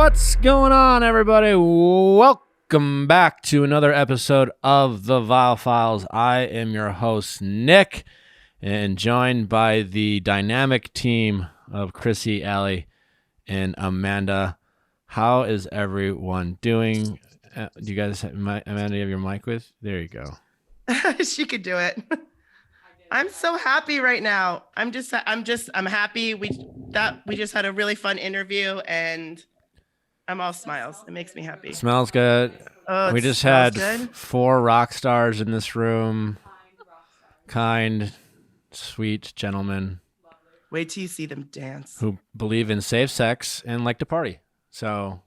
What's going on, everybody? Welcome back to another episode of The Vile Files. I am your host, Nick, and joined by the dynamic team of Chrissy, Allie, and Amanda. How is everyone doing? Do you guys, Amanda, you have your mic with? There you go. She could do it. I'm so happy right now. I'm happy. We just had a really fun interview and I'm all smiles. It makes me happy. Smells good. Oh, we just had 4 rock stars in this room. Kind, sweet gentlemen. Wait till you see them dance. Who believe in safe sex and like to party. So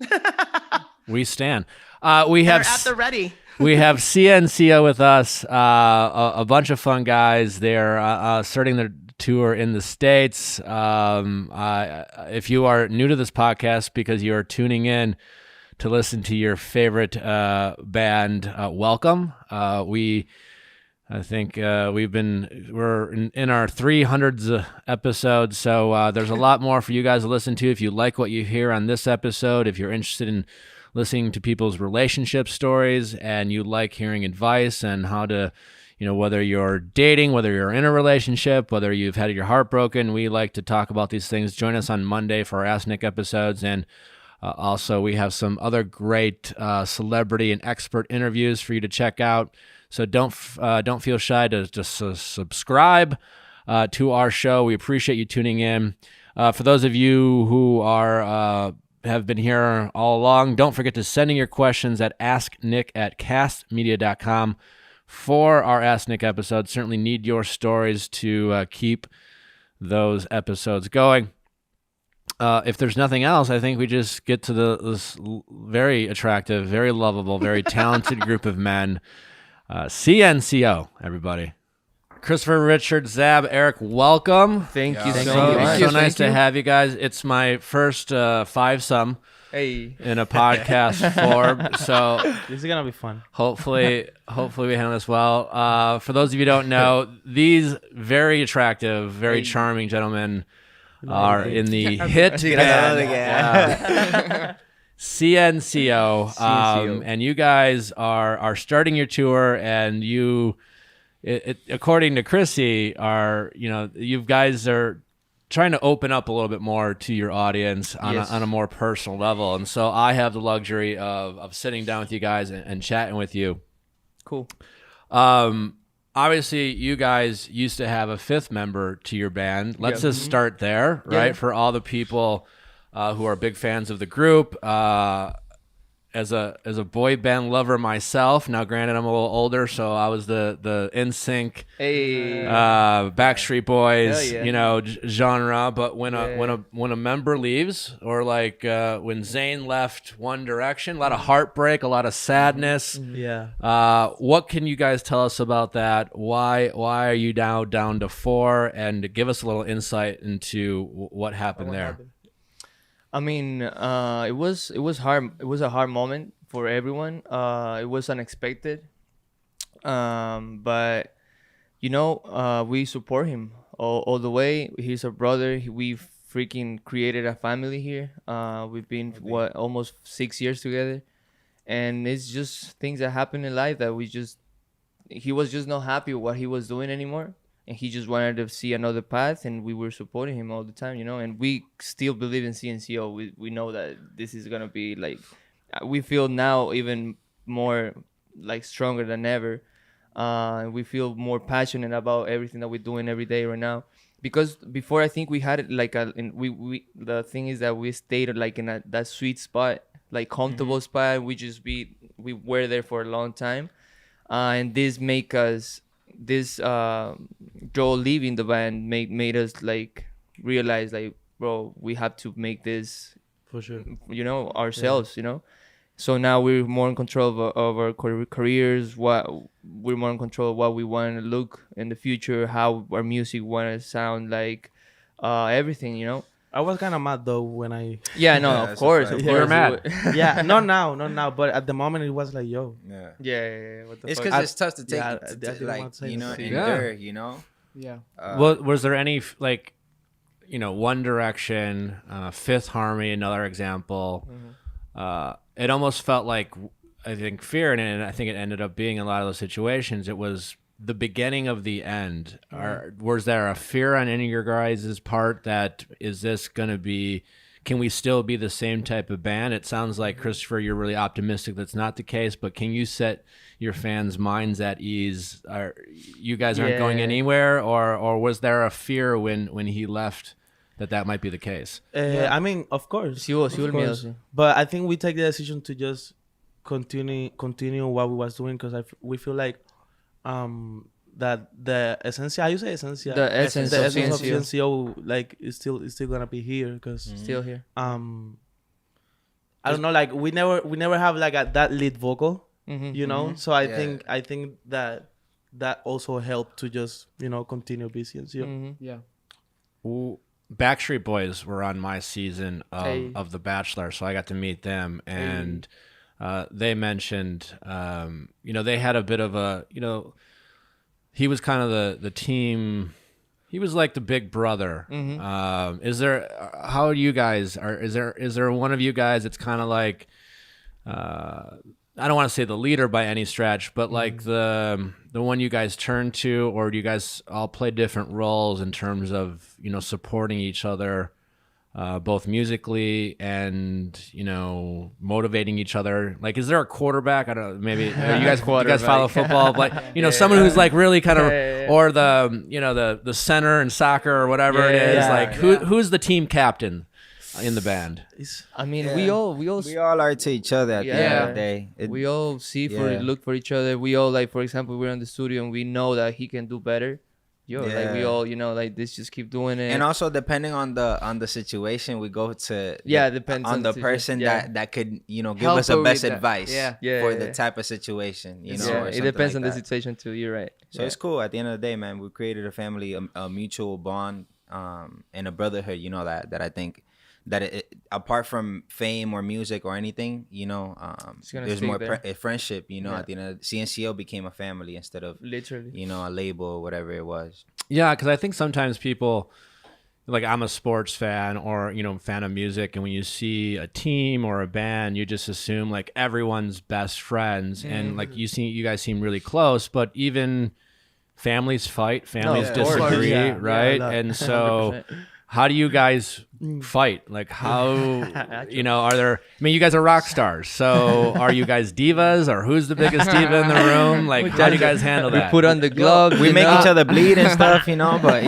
we stand. We have at the ready. We have CNCO with us. A bunch of fun guys. They're starting their tour in the States. If you are new to this podcast because you are tuning in to listen to your favorite band, welcome. We're in our 300th episode, so there's a lot more for you guys to listen to. If you like what you hear on this episode, if you're interested in listening to people's relationship stories and you like hearing advice and how to, whether you're dating, whether you're in a relationship, whether you've had your heart broken, we like to talk about these things. Join us on Monday for our Ask Nick episodes. And also we have some other great celebrity and expert interviews for you to check out. So don't feel shy to just subscribe to our show. We appreciate you tuning in. For those of you who have been here all along, don't forget to send in your questions at asknick@castmedia.com for our Ask Nick episodes. Certainly need your stories to keep those episodes going. If there's nothing else, I think we just get to this very attractive, very lovable, very talented group of men. CNCO, everybody. Christopher, Richard, Zab, Eric, welcome. Thank you so much. much. So nice to have you guys. It's my first fivesome in a podcast form. So this is gonna be fun. Hopefully we handle this well. For those of you who don't know, these very attractive, very charming gentlemen are in the hit band CNCO. And you guys are starting your tour, and according to Chrissy, you guys are trying to open up a little bit more to your audience on a more personal level. And so I have the luxury of sitting down with you guys and chatting with you. Cool. Obviously, you guys used to have a 5th member to your band. Let's just start there, right? Yeah. For all the people who are big fans of the group. As a boy band lover myself, now granted I'm a little older, so I was the NSYNC, Backstreet Boys, genre. But when a member leaves, or like when Zayn left One Direction, a lot of heartbreak, a lot of sadness. Yeah. What can you guys tell us about that? Why are you now down to 4? And give us a little insight into what happened there. I mean, it was hard. It was a hard moment for everyone. It was unexpected, but we support him all the way. He's our brother. We freaking created a family here. We've been almost 6 years together, and it's just things that happen in life that he was just not happy with what he was doing anymore. And he just wanted to see another path, and we were supporting him all the time, and we still believe in CNCO. We know that this is going to be like, we feel now even more like stronger than ever. We feel more passionate about everything that we're doing every day right now. Because before, I think we had it like the thing is that we stayed like in that sweet spot, like comfortable spot. We were there for a long time. And this make us, Joel leaving the band made us like realize like, bro, we have to make this for sure, ourselves. So now we're more in control of our careers. We're more in control of what we want to look in the future, how our music want to sound like, everything. I was kind of mad though when I. Yeah, no, of course. You were mad. Yeah, not now, but at the moment it was like, yo. Yeah. What the fuck? It's because it's tough to take, endure. Yeah. Well, was there any One Direction, Fifth Harmony, another example? it almost felt like, I think, fear, and I think it ended up being in a lot of those situations. It was the beginning of the end. Was there a fear on any of your guys' part that is this going to be? Can we still be the same type of band? It sounds like, Christopher, you're really optimistic that's not the case, but can you set your fans' minds at ease? You guys aren't going anywhere, or was there a fear when he left that might be the case? I mean, of course. Sí hubo Of course. miedo, sí. But I think we take the decision to just continue what we was doing because we feel like that the essence, how you say essence, The essence the of essence of CNCO. CNCO like is still gonna be here because Still here. I don't know, like we never have like that lead vocal, you know. So I think that also helped to just continue be CNCO. Yeah. Ooh, Backstreet Boys were on my season of The Bachelor, so I got to meet them, and they mentioned, they had a bit of a, he was kind of the team. He was like the big brother. Is there one of you guys that's kind of like, I don't want to say the leader by any stretch, but like the one you guys turn to, or do you guys all play different roles in terms of, supporting each other, both musically and, motivating each other? Like, is there a quarterback? I don't know, maybe you guys follow football, but someone who's like really kind of, or the center in soccer or whatever it is, like who's the team captain in the band? I mean, we all are to each other at the end of the day. We all look for each other. We all, like, for example, we're in the studio and we know that he can do better. Like we all, like, this, just keep doing it. And also, depending on the situation, we go to depends on the person that could give us the best advice for the type of situation. It depends on the situation too. You're right. So it's cool. At the end of the day, man, we created a family, a mutual bond, and a brotherhood. That I think that apart from fame or music or anything, there's more friendship. At the end of CNCO became a family instead of literally, a label or whatever it was. Yeah, because I think sometimes people, like, I'm a sports fan or fan of music, and when you see a team or a band, you just assume like everyone's best friends, and like you guys seem really close, but even families fight, families disagree, right? And so. How do you guys fight? Like, how, are there, you guys are rock stars. So are you guys divas, or who's the biggest diva in the room? Like, how do you guys handle that? We put on the gloves. We make each other bleed and stuff, but,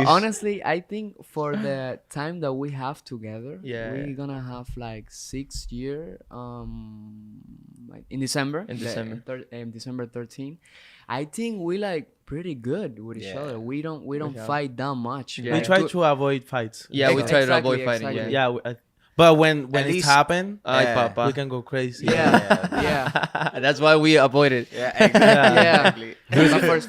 honestly, I think for the time that we have together, we're gonna have like 6 years, like in December. December 13. I think we like pretty good with each other. We don't fight that much. We try to avoid fights. Yeah, we try to avoid fighting. Exactly. But when it happens, Papa, we can go crazy. Yeah. That's why we avoid it. Exactly.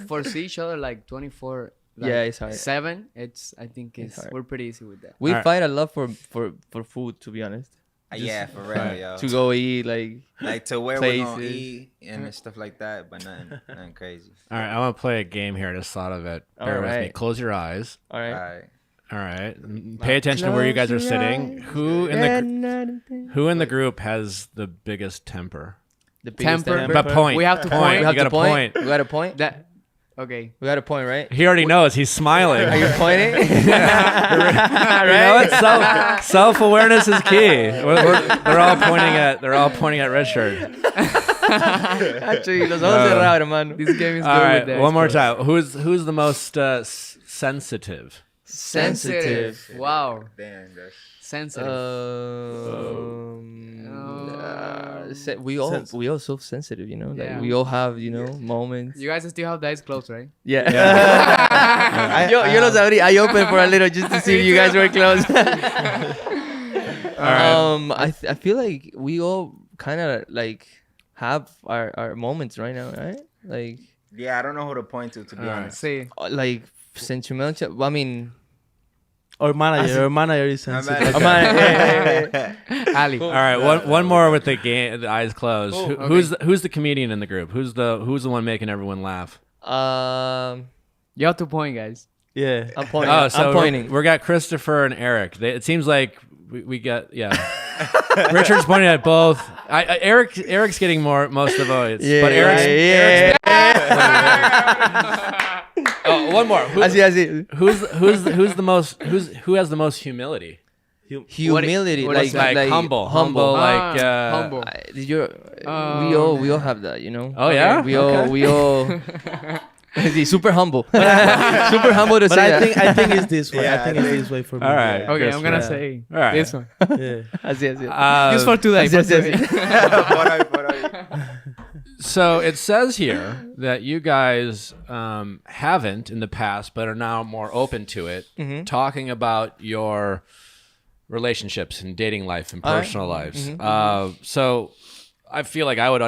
For see each other like 24. Like it's hard. 7. I think we're pretty easy with that. We fight a lot for food, to be honest. For real, yo. To go eat, like to where places. we're gonna eat and stuff like that, but nothing crazy. All right, I want to play a game here. I just thought of it. Bear with me. Close your eyes. All right. All right. Pay attention to where you guys are sitting. Who in the group has the biggest temper? The biggest temper. But point. We have to point. You got to point. We got a point. Okay. We got a point, right? He already knows. He's smiling. Are you pointing? Self-awareness is key. They're all pointing at Richard. Actually, los ojos cerrados, hermano. This game is all good right, with that. one more time. Who's the most sensitive? Sensitive. Wow. Damn, that's... Sensitive. We all so sensitive, Like we all have, moments. You guys still have the eyes closed, right? Yeah. Yo los abrí. I opened for a little just to see if you guys were close. I feel like we all kind of like have our moments right now, right? Like. Yeah, I don't know who to point to be honest. See. Like sentimental. I mean. Our manager is sensitive. Ali. All right, one more with the game. The eyes closed. Who's the comedian in the group? Who's the one making everyone laugh? You have to point, guys. Yeah. I'm pointing. Oh, so I'm pointing. We got Christopher and Eric. It seems like we get Richard's pointing at both. Eric's getting most of the votes, but Eric's oh, one more. Who has the most humility? Humility, like humble, humble. Did you? We all have that, you know. Oh yeah. We all. Super humble. Super humble to say that. I think it's this way. I think it's this way for me. All right. Okay, I'm gonna say this one. Just for today. So it says here that you guys haven't in the past, but are now more open to it, talking about your relationships and dating life and personal lives. So I feel like I would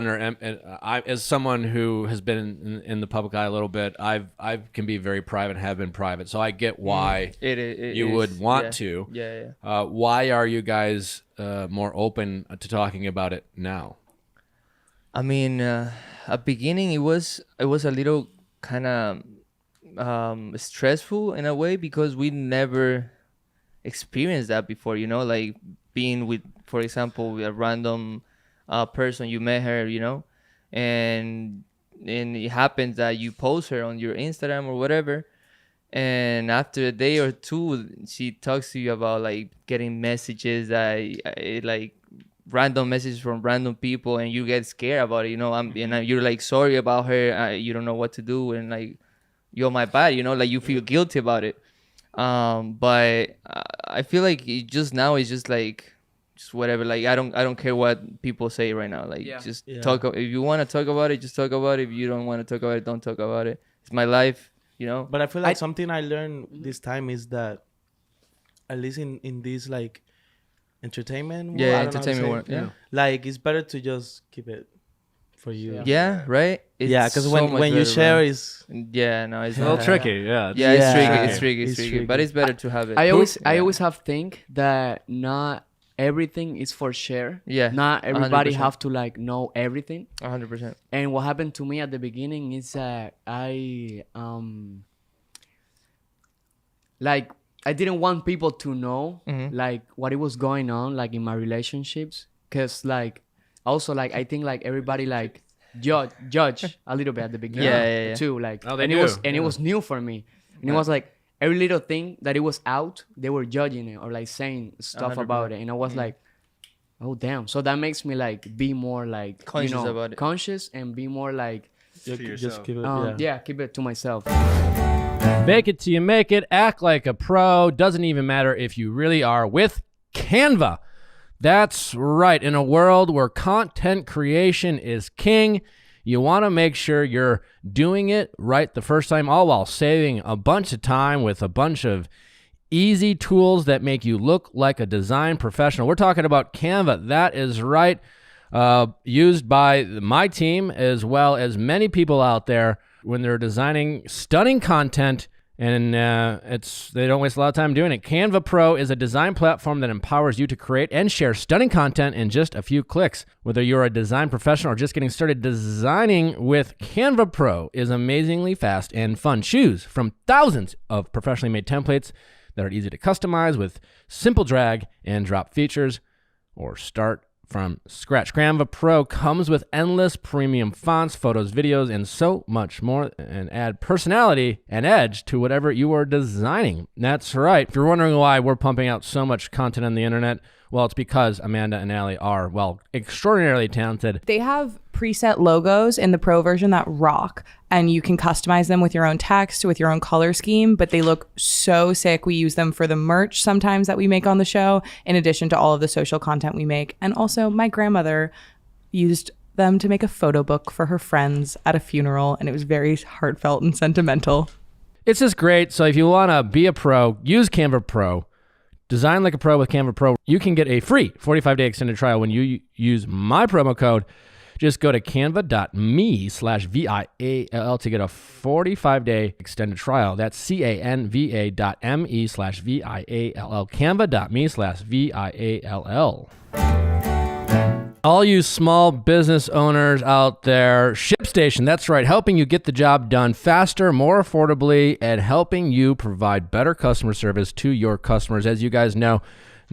as someone who has been in the public eye a little bit, I can be very private, have been private. So I get why you would want to. Why are you guys more open to talking about it now? I mean, at beginning it was a little kind of stressful in a way because we never experienced that before, you know, like being with, for example, with a random person, you met her, you know, and it happens that you post her on your Instagram or whatever, and after a day or two she talks to you about like getting messages like random messages from random people, and you get scared about it, you know. And you're like sorry about her, you don't know what to do, and like you're my bad, you know, like you feel guilty about it. But I feel like it just now is just like just whatever, like I don't care what people say right now, like just talk. If you want to talk about it, just talk about it. If you don't want to talk about it, don't talk about it. It's my life, you know. But I feel like something I learned this time is that at least in this like entertainment world, like it's better to just keep it for you. Right. Because when you share is it's a little tricky. It's tricky, but it's better to have it. I always have think that not everything is for share. Not everybody 100%. have to like know everything. 100%. And what happened to me at the beginning is that I didn't want people to know like what it was going on like in my relationships, because like also like I think like everybody like judge a little bit at the beginning too, like it was new for me, and it was like every little thing that it was out, they were judging it or like saying stuff 100%. About it, and I was like, oh damn. So that makes me like be more like conscious about it, conscious, and be more like just keep it keep it to myself. Fake it till you make it. Act like a pro. Doesn't even matter if you really are with Canva. That's right. In a world where content creation is king, you want to make sure you're doing it right the first time, all while saving a bunch of time with a bunch of easy tools that make you look like a design professional. We're talking about Canva. That is right. Used by my team as well as many people out there when they're designing stunning content, and they don't waste a lot of time doing it. Canva Pro is a design platform that empowers you to create and share stunning content in just a few clicks. Whether you're a design professional or just getting started, designing with Canva Pro is amazingly fast and fun. Choose from thousands of professionally made templates that are easy to customize with simple drag and drop features, or start from scratch. Canva Pro comes with endless premium fonts, photos, videos, and so much more, and add personality and edge to whatever you are designing. That's right. If you're wondering why we're pumping out so much content on the internet, well, it's because Amanda and Allie are, well, extraordinarily talented. They have preset logos in the Pro version that rock, and you can customize them with your own text, with your own color scheme, but they look so sick. We use them for the merch sometimes that we make on the show, in addition to all of the social content we make. And also, my grandmother used them to make a photo book for her friends at a funeral, and it was very heartfelt and sentimental. It's just great. So if you want to be a pro, use Canva Pro. Design like a pro with Canva Pro. You can get a free 45-day extended trial when you use my promo code. Just go to canva.me/VIALL to get a 45-day extended trial. That's canva.me/VIALL. Canva.me/VIALL. All you small business owners out there, ShipStation, that's right, helping you get the job done faster, more affordably, and helping you provide better customer service to your customers. As you guys know,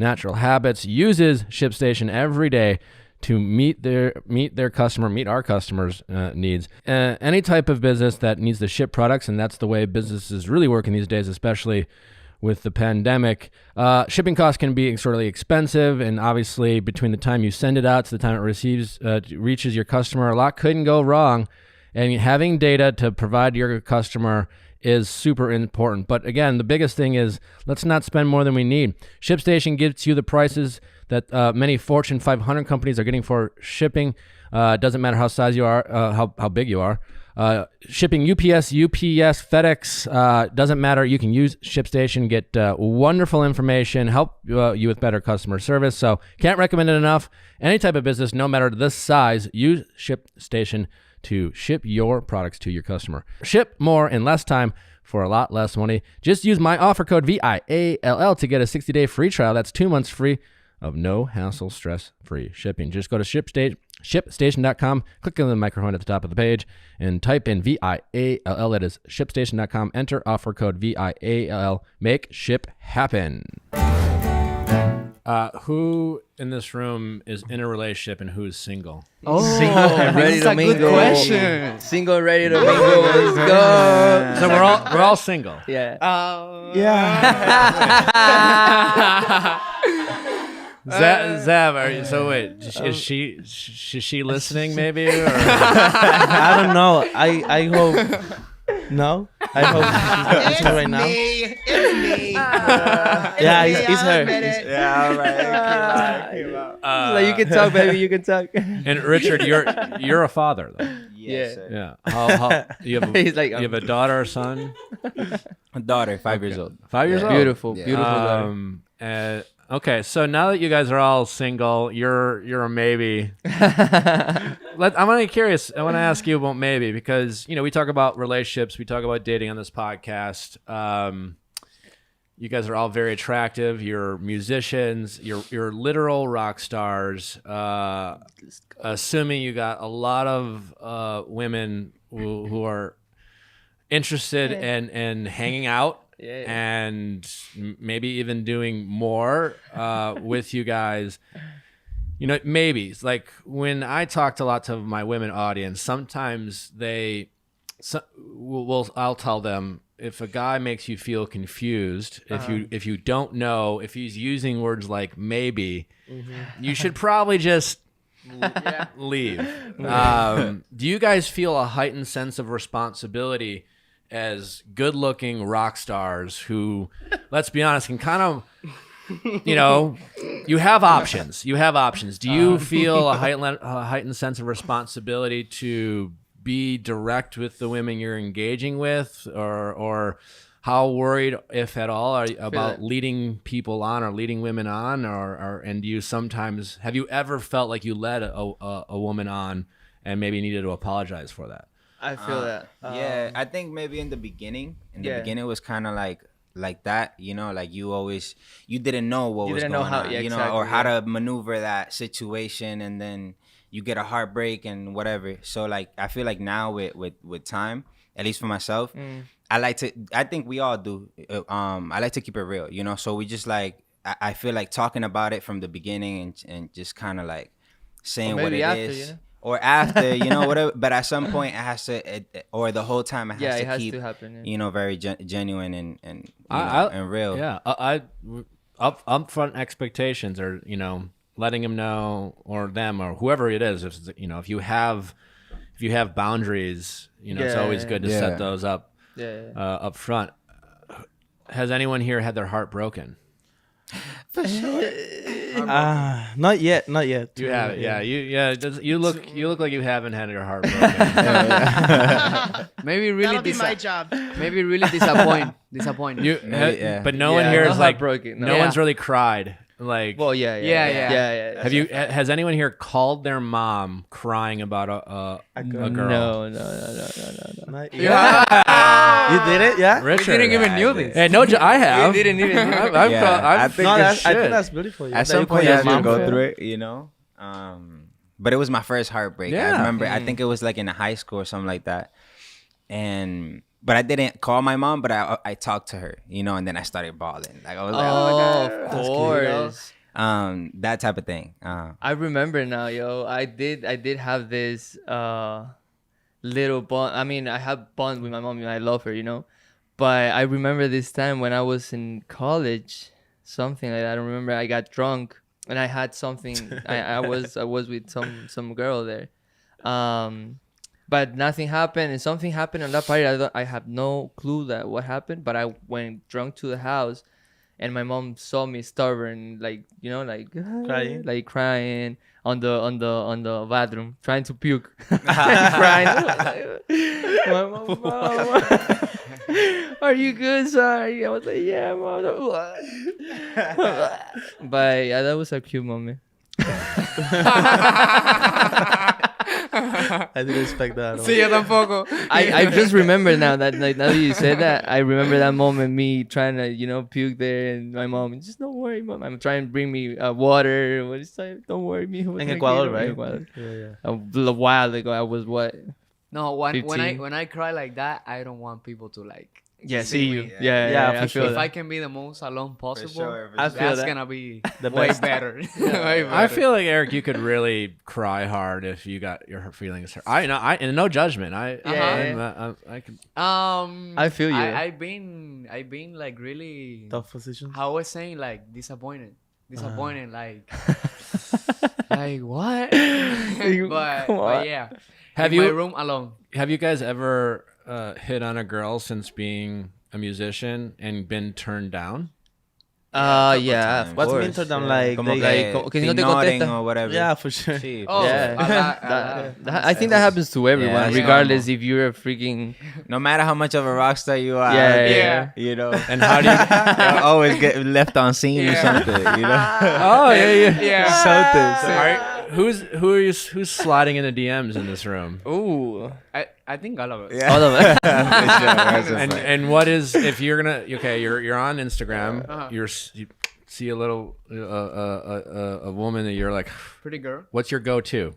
natural habits, uses ShipStation every day to meet our customers' needs. Any type of business that needs to ship products, and that's the way business is really working these days, especially with the pandemic. Shipping costs can be extremely expensive, and obviously between the time you send it out to the time it reaches your customer, a lot couldn't go wrong. And having data to provide your customer is super important. But again, the biggest thing is let's not spend more than we need. ShipStation gives you the prices that many Fortune 500 companies are getting for shipping. It doesn't matter how size you are, how big you are. Shipping UPS, FedEx, doesn't matter. You can use ShipStation, get wonderful information, help you with better customer service. So can't recommend it enough. Any type of business, no matter the size, use ShipStation to ship your products to your customer. Ship more in less time for a lot less money. Just use my offer code VIALL to get a 60-day free trial. That's 2 months free of no hassle, stress-free shipping. Just go to ShipStation.com, click on the microphone at the top of the page, and type in VIALL. That is ShipStation.com. Enter offer code VIALL. Make ship happen. Who in this room is in a relationship and who is single? Oh, single and ready to mingle. Good question. Single and ready to mingle. Let's go. So we're all single. Yeah. Zav, so wait, is she listening maybe? Or? I don't know. I hope. No, I hope she's listening right now. It's me. Yeah, it's her. Yeah, all right. Like, you can talk, baby. You can talk. And Richard, you're a father though. Yes, Yeah. sir. Yeah. How you have He's like, you have a daughter or son? A daughter, 5 years old. 5 years old. Beautiful, Yeah. beautiful daughter. Okay, so now that you guys are all single, you're a maybe. I'm really curious. I want to ask you about maybe because we talk about relationships, we talk about dating on this podcast. You guys are all very attractive. You're musicians. You're literal rock stars. Assuming you got a lot of women who are interested in hanging out. Yeah. And maybe even doing more with you guys. Maybe like when I talked a lot to my women audience, sometimes I'll tell them if a guy makes you feel confused, if you don't know, if he's using words like maybe, you should probably just leave. Do you guys feel a heightened sense of responsibility as good-looking rock stars who, let's be honest, can kind of, you have options. Do you feel a heightened sense of responsibility to be direct with the women you're engaging with, or how worried, if at all, are you about leading people on or leading women on, and do you sometimes have you ever felt like you led a woman on and maybe needed to apologize for that? I feel that. Yeah, I think maybe in the beginning it was kind of like that, like you didn't know what was going on, or how to maneuver that situation, and then you get a heartbreak and whatever. So like I feel like now with time, at least for myself, I think we all do. I like to keep it real, so we just I feel like talking about it from the beginning and just kind of like saying what it is. Or after, whatever. But at some point, it has to, or the whole time, it has to keep, to happen, very genuine and and real. Yeah, upfront expectations are, letting them know, or them, or whoever it is. If you have boundaries, it's always good to set those up up front. Has anyone here had their heart broken? For sure. Not yet. You have it, yeah. You look like you haven't had your heart broken. Maybe really That'll be my job. Maybe really disappoint. But no one here is like broken. No one's really cried. Like, well, yeah. Has anyone here called their mom crying about a girl? No. You did it, yeah? Richard, we didn't even knew this. Hey, no, I have. We didn't even knew. I think that's beautiful. At some point, you have to go through it, But it was my first heartbreak. Yeah. I remember. I think it was like in high school or something like that, and but I didn't call my mom, but I talked to her, you know, and then I started bawling. Like I was like, of course. That type of thing. I remember now, yo. I did have this little bond. I mean, I have bond with my mom and I love her, you know. But I remember this time when I was in college, something like that. I don't remember. I got drunk and I had something. I was with some girl there, but nothing happened. And something happened on that party. I have no clue that what happened. But I went drunk to the house, and my mom saw me stubborn, like, you know, like crying, on the bathroom, trying to puke, crying. Mom, are you good? Sorry. I was like, yeah, mom. But yeah, that was a cute moment. I didn't expect that. Sí, yo tampoco. I just remember now that you said that. I remember that moment, me trying to, you know, puke there, and my mom, just don't worry, mom. I'm trying to bring me water. What is that? Don't worry, me. In Ecuador, right? Yeah. A while ago, I was what? No, when I cry like that, I don't want people to like. Yeah, see you. Yeah, I feel if that. I can be the most alone possible, sure. that's gonna be The way best. better. Way better. I feel like Eric, you could really cry hard if you got your feelings hurt. And no judgment. I can. I feel you. I've been like really. Tough position. How I was saying, like disappointed, like like what? but yeah, Have in you my room alone? Have you guys ever hit on a girl since being a musician and been turned down? Yeah. times. What's course, mean to them? yeah. Like, Como they, que no te ignoring contesta. or whatever. yeah, for sure. Sí, Oh, Yeah. I think that happens to everyone, Yeah, it's regardless if you're a freaking. no matter how much of a rock star you are, Yeah. you know, And how do you? you'll always get left on scene or something, you know. Oh yeah. Yeah. Something. All right. Who's sliding in the DMs in this room? Ooh. I think all of us. Yeah. All of it. And what is, if you're gonna, okay, you're on Instagram, you see a little a woman that you're like, Pretty girl. what's your go-to?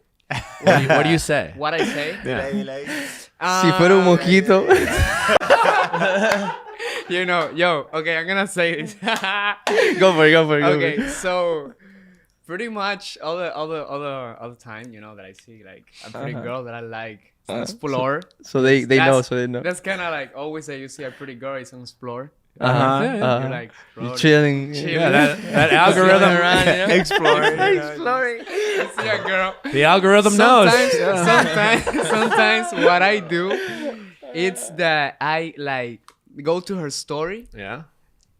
What do you say? What I say? Si fuera un mosquito. You know, okay, I'm gonna say it. Go for it. Okay, so pretty much all the time, you know, that I see like a pretty girl that I like, explore. So they know. That's kind of like always that you see a pretty girl, it's on explore. Uh-huh. You're like You're chilling. Yeah, that algorithm. around, you know? Exploring. Exploring. You see a girl. The algorithm knows. Sometimes what I do, it's that I like go to her story Yeah.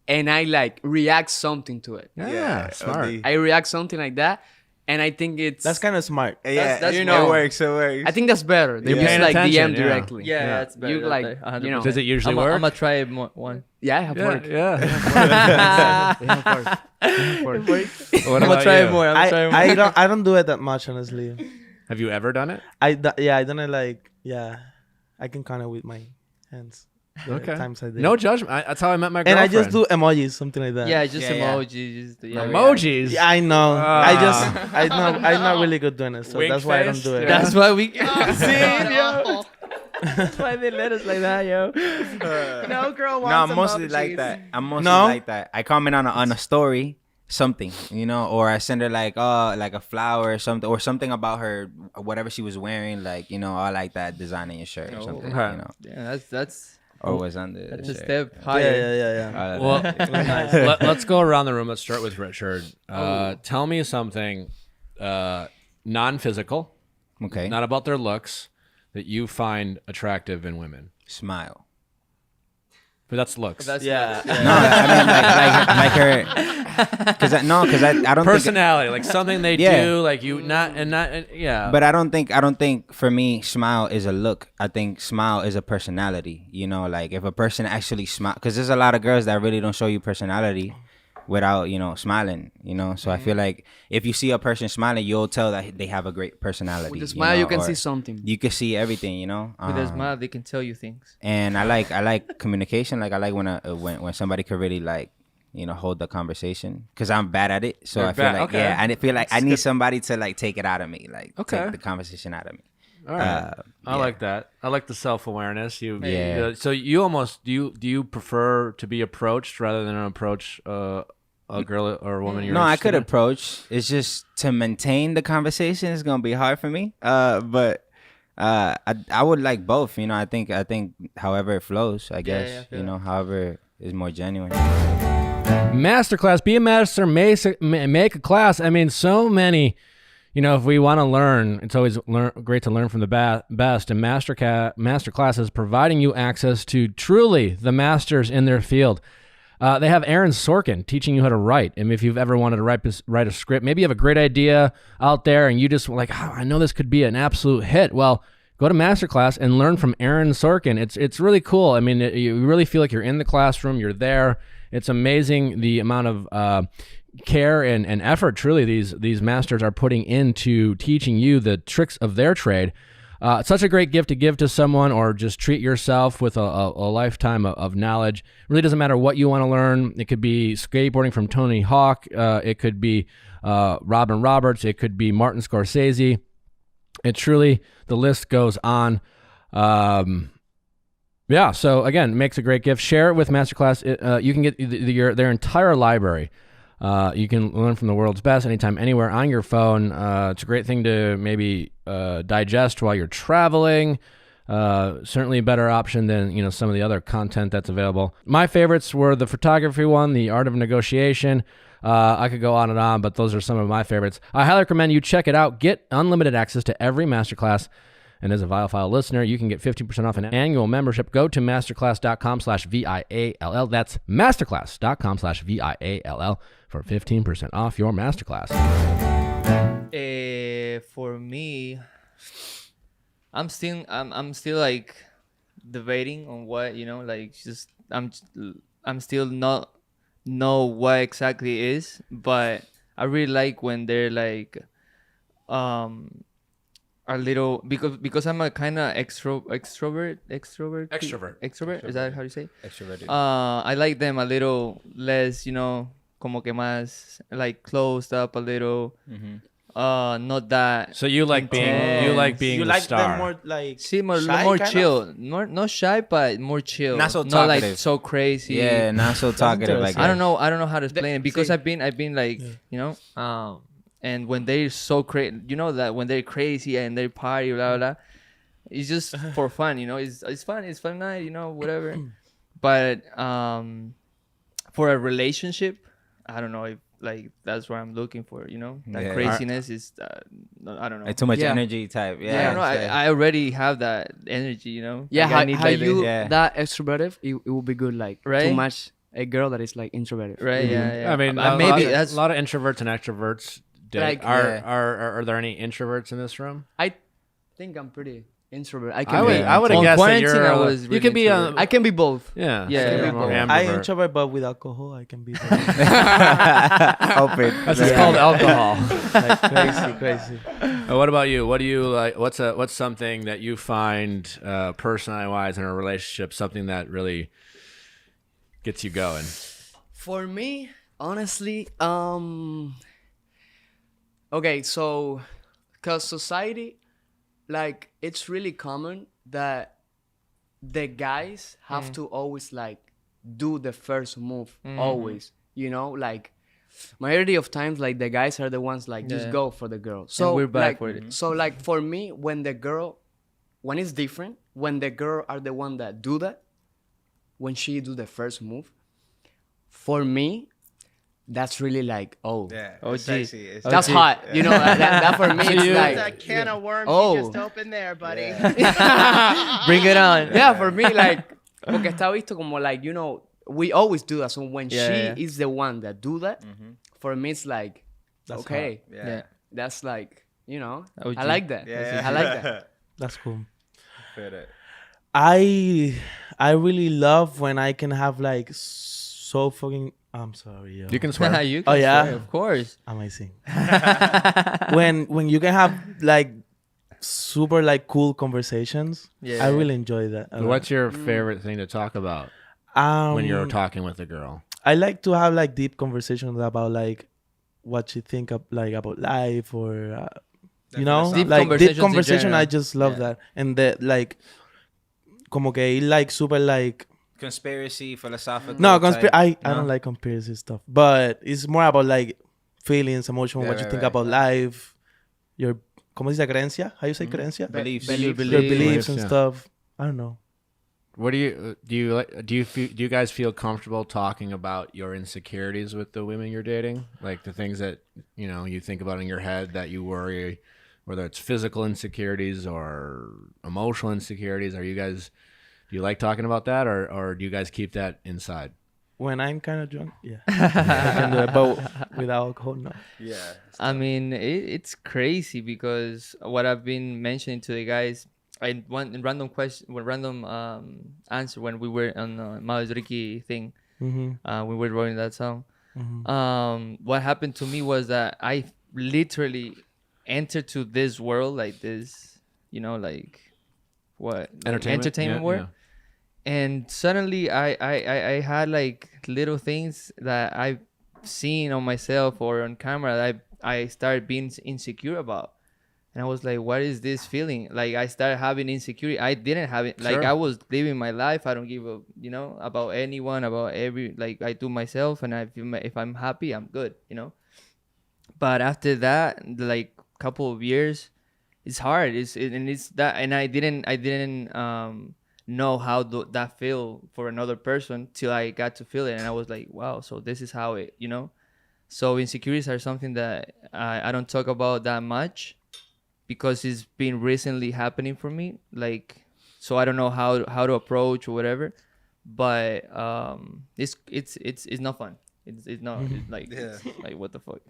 and I like react something to it. Yeah. Smart. OD. I react something like that, and I think it's That's kind of smart. Yeah, that's you more- know, it works. I think that's better. They You're just paying like attention, DM yeah. directly. Yeah, that's better. You that's like, better, you know. Does it usually I'm work? gonna try one. Yeah, I have work. Yeah. They have work. What I'm gonna about try you? it more. I don't do it that much, honestly. Have you ever done it? I done it like, yeah, I can count it with my hands. The Okay. times I did. No judgment. That's how I met my And girlfriend. I just do emojis, something like that. Yeah, just Yeah, yeah. emojis. Just, yeah. emojis. Yeah, I know. Ah. I'm not really good doing it, so Wink that's why I don't face? do it. Yeah. That's why we. That's why they let us like that, yo. No girl No, wants I'm mostly emojis. like that. I'm mostly No? like that. I comment on a story, something, you know, or I send her like a flower or something about her, whatever she was wearing, like, you know, I like that design in your shirt or something, Okay. you know, Yeah, that's or was under the a shirt. step Yeah, higher. yeah. Well, Nice. let's go around the room. Let's start with Richard. Tell me something non-physical, Okay. not about their looks, that you find attractive in women. Smile. But that's looks. That's Yeah. No, I mean like her, because I don't think. Personality, like something they Yeah. do, like you not. Yeah. But I don't think for me smile is a look. I think smile is a personality. You know, like if a person actually smile, because there's a lot of girls that really don't show you personality without, you know, smiling. You know, so I feel like if you see a person smiling, you'll tell that they have a great personality. With a smile, you can or see something. You can see everything. You know, With a smile, they can tell you things. And I like communication. Like I like when somebody could really like, you know, hold the conversation, because I'm bad at it. So You're I feel bad, like okay. yeah, I feel like I need somebody to like take it out of me, like Okay. take the conversation out of me. All right. I like that. I like the self-awareness. Yeah. So you almost do you prefer to be approached rather than approach a girl or a woman you're No, I interested could in? approach. It's just to maintain the conversation is gonna be hard for me. But I would like both. You know, I think however it flows. I guess however is more genuine. Masterclass. Be a master. Make a class. I mean, so many. You know, if we want to learn, it's always great to learn from the best. And Masterclass is providing you access to truly the masters in their field. They have Aaron Sorkin teaching you how to write. And if you've ever wanted to write a script, maybe you have a great idea out there and you just like, I know this could be an absolute hit. Well, go to Masterclass and learn from Aaron Sorkin. It's really cool. I mean, you really feel like you're in the classroom. You're there. It's amazing the amount of care and effort truly these masters are putting into teaching you the tricks of their trade. It's such a great gift to give to someone, or just treat yourself with a lifetime of knowledge. It really doesn't matter what you want to learn. It could be skateboarding from Tony Hawk. It could be Robin Roberts. It could be Martin Scorsese. It truly, the list goes on. Yeah, so again, it makes a great gift. Share it with Masterclass. You can get their entire library. You can learn from the world's best anytime, anywhere on your phone. It's a great thing to maybe digest while you're traveling. Certainly a better option than some of the other content that's available. My favorites were the photography one, the art of negotiation. I could go on and on, but those are some of my favorites. I highly recommend you check it out. Get unlimited access to every Masterclass. And as a Viall listener, you can get 15% off an annual membership. Go to masterclass.com/VIALL. That's masterclass.com/VIALL for 15% off your Masterclass. For me, I'm still like debating on what, like just I'm still not know what exactly it is, but I really like when they're like a little, because I'm a kind of extrovert. Is that how you say? Extroverted. I like them a little less, como que más like closed up a little. Mm-hmm. Not that. So you like being You the like star. them more like more shy, chill, not shy, but more chill. Not so not like talkative. so crazy. Yeah, not so talkative. Like I don't know how to explain it, because I've been like and when they're so crazy, that when they're crazy and they party, blah blah, it's just for fun, it's fun, it's fun night, whatever. But for a relationship, I don't know if like that's what I'm looking for, that craziness is I don't know, like too much energy type. I don't know, I already have that energy, Yeah, like, how you Yeah. that extroverted, it would be good, like Right? too much a girl that is like introverted. right? Yeah. I mean, maybe a that's lot of introverts and extroverts. Like, are there any introverts in this room? I think I'm pretty introvert. I would have on guessed that quarantine, you're. I was you really can be introvert. I can be both. Yeah. Yeah, more yeah. I ambivert. introvert, but with alcohol I can be Open. That's just called alcohol. like crazy. What about you? What do you like? What's something that you find personality wise in a relationship, something that really gets you going? For me, honestly, okay, so because society, like, it's really common that the guys have to always like do the first move, always, like majority of times, like the guys are the ones like just go for the girl. So we're back like, for it. So like for me, when it's different, when the girl are the one that do that, when she do the first move, for me, that's really like, Yeah, Oh, it's geez. sexy. It's that's sexy. hot. That for me, it's like, That can of worms Oh. you just opened there, buddy. Bring it on. yeah, for me, like, porque está visto como like, we always do that. So when she is the one that do that, for me, it's like, That's okay, Yeah. that's like, OG. I like that. Yeah. I like that. That's cool. Feel it. I really love when I can have like so fucking. I'm sorry, yo. You can swear. You can Oh, yeah? swear, of course. Amazing. when you can have like super like cool conversations, Yeah. I really enjoy that. a lot. What's your favorite thing to talk about when you're talking with a girl? I like to have like deep conversations about like what you think of like about life or You know, Deep like deep conversations in conversation. general. I just love that, and that like, como que like super like. Conspiracy, philosophical. No, type, I no? don't like conspiracy stuff, but it's more about like feelings, emotion, Yeah, what you right, think right. about life, your, ¿cómo se dice creencia? How you say creencia? Beliefs. Your Beliefs. beliefs and Yeah. stuff. I don't know. What do you guys feel comfortable talking about your insecurities with the women you're dating? Like the things that, you know, you think about in your head that you worry, whether it's physical insecurities or emotional insecurities. Do you like talking about that, or do you guys keep that inside? When I'm kind of drunk, yeah, I can do it, but with alcohol, no. Yeah. I mean, it's crazy because what I've been mentioning to the guys, I one random answer when we were on Mao's Ricky thing. Mm-hmm. We were writing that song. Mm-hmm. What happened to me was that I literally entered to this world like this, you know, like what entertainment Yeah, world. yeah. And suddenly I had like little things that I've seen on myself or on camera that I started being insecure about. And I was like, what is this feeling? Like I started having insecurity. I didn't have it. Like Sure. I was living my life. I don't give a, you know, about anyone, about like I do myself. And if I'm happy, I'm good, you know. But after that, like couple of years, it's hard. And I didn't know how that feel for another person till I got to feel it, and I was like, wow, so this is how it, you know. So insecurities are something that I don't talk about that much because it's been recently happening for me, like, so I don't know how to approach or whatever, but it's not fun. It's not it's like it's like what the fuck.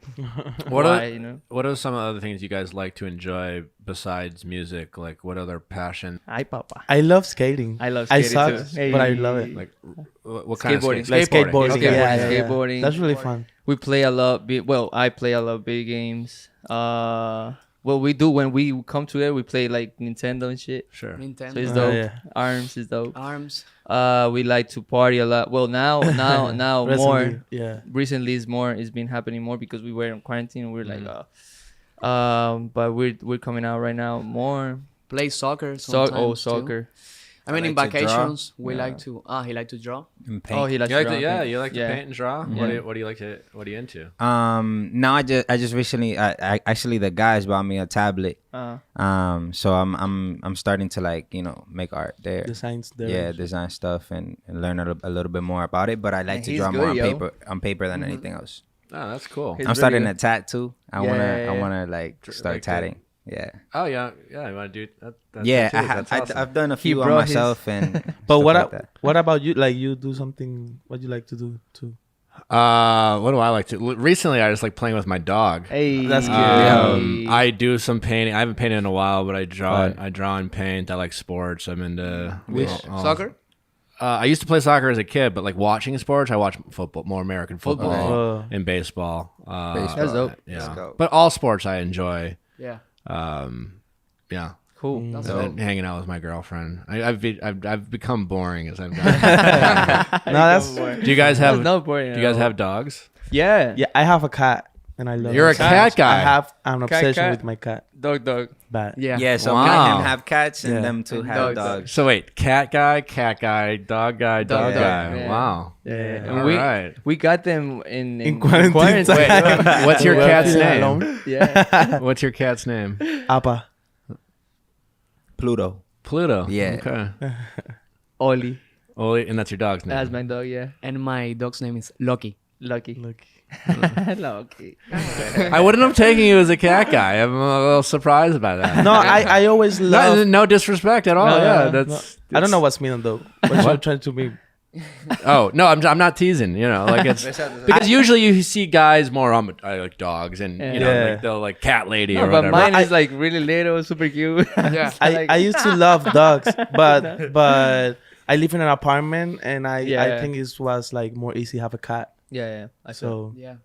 You know? What are some other things you guys like to enjoy besides music? Like what other passion? Ay, papa. I love skating. I love I skating suck, too. but I love it. Like what kind of Skateboarding. skate? Like skateboarding. Skateboarding. Yeah. Skateboarding. That's really fun. We play a lot. I play a lot of video games. What we do when we come together, we play like Nintendo and shit. Sure. So it's Nintendo. dope. Yeah. Arms is dope. Arms. We like to party a lot. Well, now more. Recently, yeah. Recently, it's been happening more because we were in quarantine. We're like, but we're coming out right now more. Play soccer. Sometimes too. Soccer. I mean, in like to draw. vacations, we Yeah. like to. He like to draw. And paint. Oh, he likes You like to to, draw. you like to Yeah. paint and draw? Yeah. What do you like to? What are you into? Now I just recently I actually the guys bought me a tablet. So I'm starting to like, you know, make art there. Designs there. Yeah, design stuff and learn a little bit more about it. But I like And to he's draw more good, on paper than anything else. Oh, that's cool. He's I'm starting really a tattoo. I Yeah. wanna like start like tatting. Yeah. Oh yeah. You want to do that? Yeah, that's awesome. I've done a few on brought his- myself and. But stuff what like that. what about you? Like you do something? What you like to do too? What do I like to? Recently, I just like playing with my dog. Hey, That's cute. I do some painting. I haven't painted in a while, but I draw. I draw and paint. I like sports. I'm into Soccer. I used to play soccer as a kid, but like watching sports, I watch football, more American football, Oh. and baseball. That's dope. Yeah, go. but all sports I enjoy. Yeah. Yeah, Cool. That's and dope. then hanging out with my girlfriend. I've become boring as I've done. No, that's Do you guys have? Not boring Do you guys at all. have dogs? Yeah. yeah. I have a cat and I love. You're it. a cat guy. I have an obsession cat. with my cat. Dog. Bad. Yeah. Yeah, so Wow. me and him have cats and Yeah. them two And have dogs. dogs. So wait, cat guy, dog guy, dog Dog, guy. yeah. Wow. Yeah. All And right. we got them in quarantine time. What's your We're cat's feeling name? alone. Yeah. What's your cat's name? Appa. Pluto. Pluto. Yeah. Okay. Oli. And that's your dog's name. That's my dog. Yeah. And my dog's name is Lucky. Lucky. Look. Lucky. I wouldn't have taken you as a cat guy. I'm a little surprised by that. No, I always love. No disrespect at all. No, yeah, no, that's. I don't know what's mean though. What you're trying to be? Oh no, I'm not teasing. You know, like it's because usually you see guys more on like dogs and you know Yeah. like they'll like cat lady No, or but whatever. mine is like really little, super cute. Yeah. I used to love dogs, but I live in an apartment and I Yeah. think it was like more easy to have a cat. Yeah. So Yeah.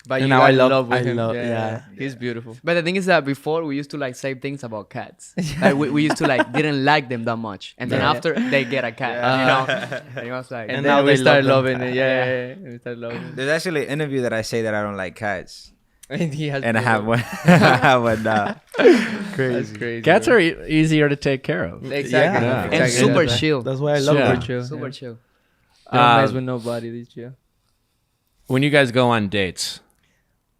But And you now are I in love- love with I him. love- yeah. yeah. He's beautiful. But the thing is that before we used to like say things about cats. Like we used to like didn't like them that much, and then Yeah. after they get a cat, you know, and it was like And, And then now we they start love them. loving it. Yeah. We start loving it. There's actually an interview that I say that I don't like cats. And he has and I have one. one. I have one now. Crazy. That's crazy. Cats are easier to take care of. Exactly. Yeah. Exactly. And super That's chill. That's why I love Yeah. them. chill. Super chill. They don't mess with nobody. These chill. When you guys go on dates,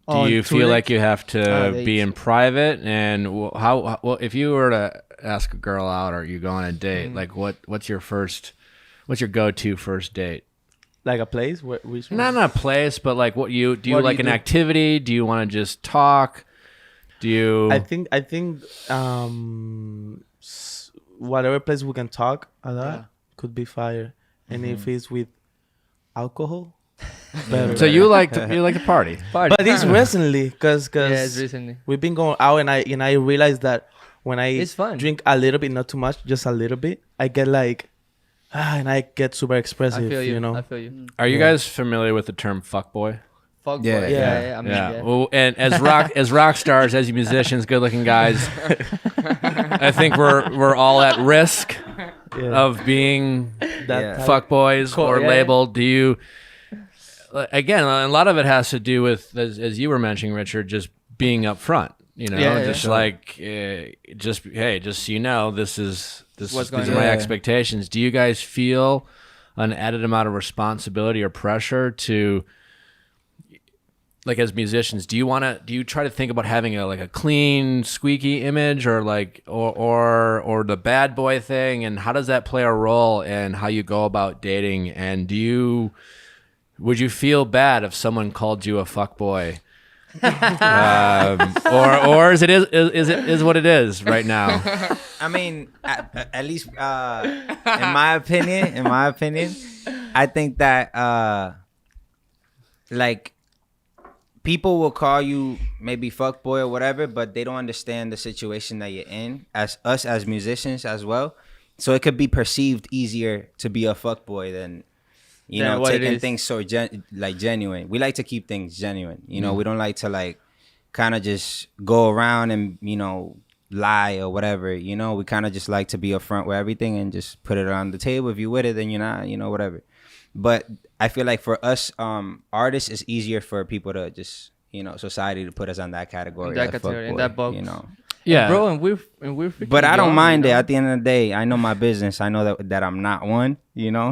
do On you feel tour? like you have to be dates. in private? And how? Well, if you were to ask a girl out or you go on a date, like what's your go-to first date? Like a place? Which one? Not a place, but like what do you What do like you an do? activity? Do you want to just talk? Do you? I think whatever place we can talk a lot could be fire. And if it's with alcohol, better. So you like to party? Party. But it's recently, cause Yeah, it's recently. we've been going out, and I realized that when I It's fun. drink a little bit, not too much, just a little bit, I get like, and I get super expressive. I feel you. You know. I feel you. Are you guys familiar with the term fuckboy? Fuck Yeah, boy. yeah. I mean, Yeah. yeah. Well, and as rock stars, as musicians, good-looking guys, I think we're all at risk of being That type. fuckboys or yeah. labeled. Do you? Again, a lot of it has to do with, as you were mentioning, Richard, just being upfront. You know, Yeah, just sure. like just so you know, this is What's these are going my on. expectations. Do you guys feel an added amount of responsibility or pressure to? Like as musicians, do you try to think about having a clean, squeaky image or or the bad boy thing, and how does that play a role in how you go about dating? And would you feel bad if someone called you a fuckboy? Or is it what it is right now? I mean, at least in my opinion, I think that like people will call you maybe fuckboy or whatever, but they don't understand the situation that you're in. As musicians as well, so it could be perceived easier to be a fuckboy than what it taking is. things so genuine. We like to keep things genuine. We don't like to like kind of just go around and lie or whatever. We kind of just like to be upfront with everything and just put it on the table. If you're with it, then you're not. Whatever. But I feel like for us artists, it's easier for people to just society to put us on that category, In that like category, in fuckboy, that box. Yeah, Bro, and we're freaking But I don't young, mind it. you know? At the end of the day, I know my business. I know that I'm not one.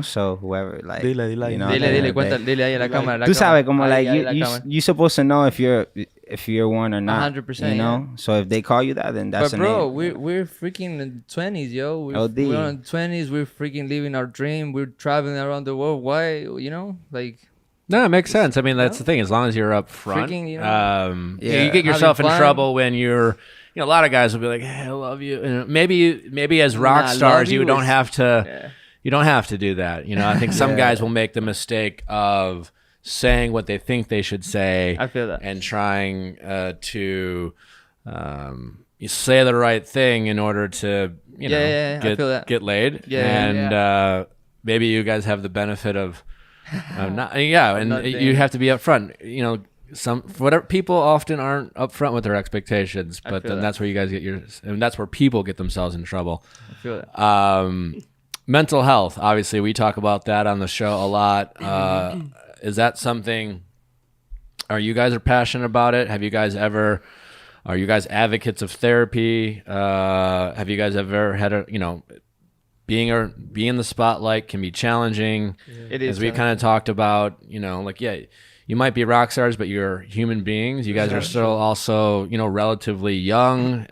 So whoever like, Dile, at the Dile, end of the cuéntale, day. dile ahí a la cámara. Tú sabes, como Ahí, like ahí la you cámara. you supposed to know if you're one or not. 100%, You know. So if they call you that, then that's But a bro, name. we're freaking in 20s, yo. OD. We're on 20s. We're freaking living our dream. We're traveling around the world. Why, like? No, it makes sense. I mean, that's the thing. As long as you're up front, Freaking, you get yourself in Having fun. trouble when you're. A lot of guys will be like, "Hey, I love you." And maybe as rock Nah, stars, love you you don't is- have to. Yeah. You don't have to do that. I think some guys will make the mistake of saying what they think they should say. I feel that. And trying to you say the right thing in order to I feel that. get laid. Yeah, and maybe you guys have the benefit of not. Yeah, and Not you being- have to be upfront. Whatever people often aren't upfront with their expectations, but feel then that. that's where you guys and that's where people get themselves in trouble. I feel that. Mental health, obviously, we talk about that on the show a lot. Is that something? Are you guys passionate about it? Are you guys advocates of therapy? Have you guys ever had being in the spotlight can be challenging? It is. As we kind of talked about, you might be rock stars, but you're human beings. You guys are still also, relatively young.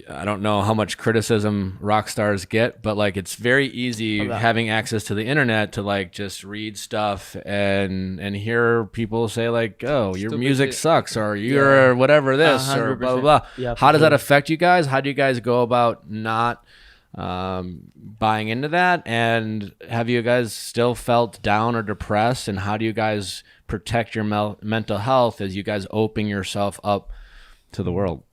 I don't know how much criticism rock stars get, but like it's very easy having access to the internet to like just read stuff and hear people say like, "Oh, your Stupid music shit. sucks," or "You're whatever this," or 100%. blah blah blah. Yeah, How for does that sure. affect you guys? How do you guys go about not buying into that? And have you guys still felt down or depressed? And how do you guys protect your mental health as you guys open yourself up to the world?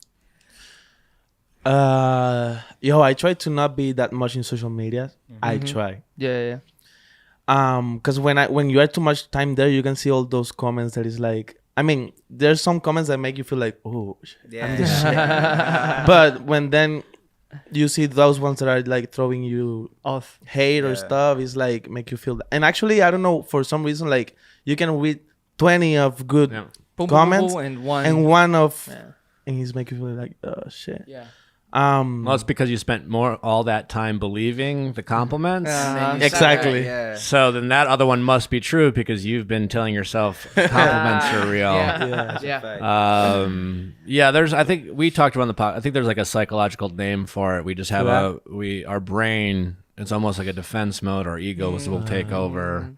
I try to not be that much in social media. I try. Yeah. Because when you are too much time there, you can see all those comments that is like, I mean, there's some comments that make you feel like, oh, I'm the shit. But when then you see those ones that are like throwing you Off. hate or stuff, it's like make you feel that. And actually, I don't know, for some reason, like you can read 20 of good comments and one of and he's making me feel like, oh shit. Yeah. Well, it's because you spent all that time believing the compliments. Exactly. So then that other one must be true because you've been telling yourself compliments are real. There's, I think we talked about the pod. I think there's like a psychological name for it. We just have our brain. It's almost like a defense mode. Our egos will take over.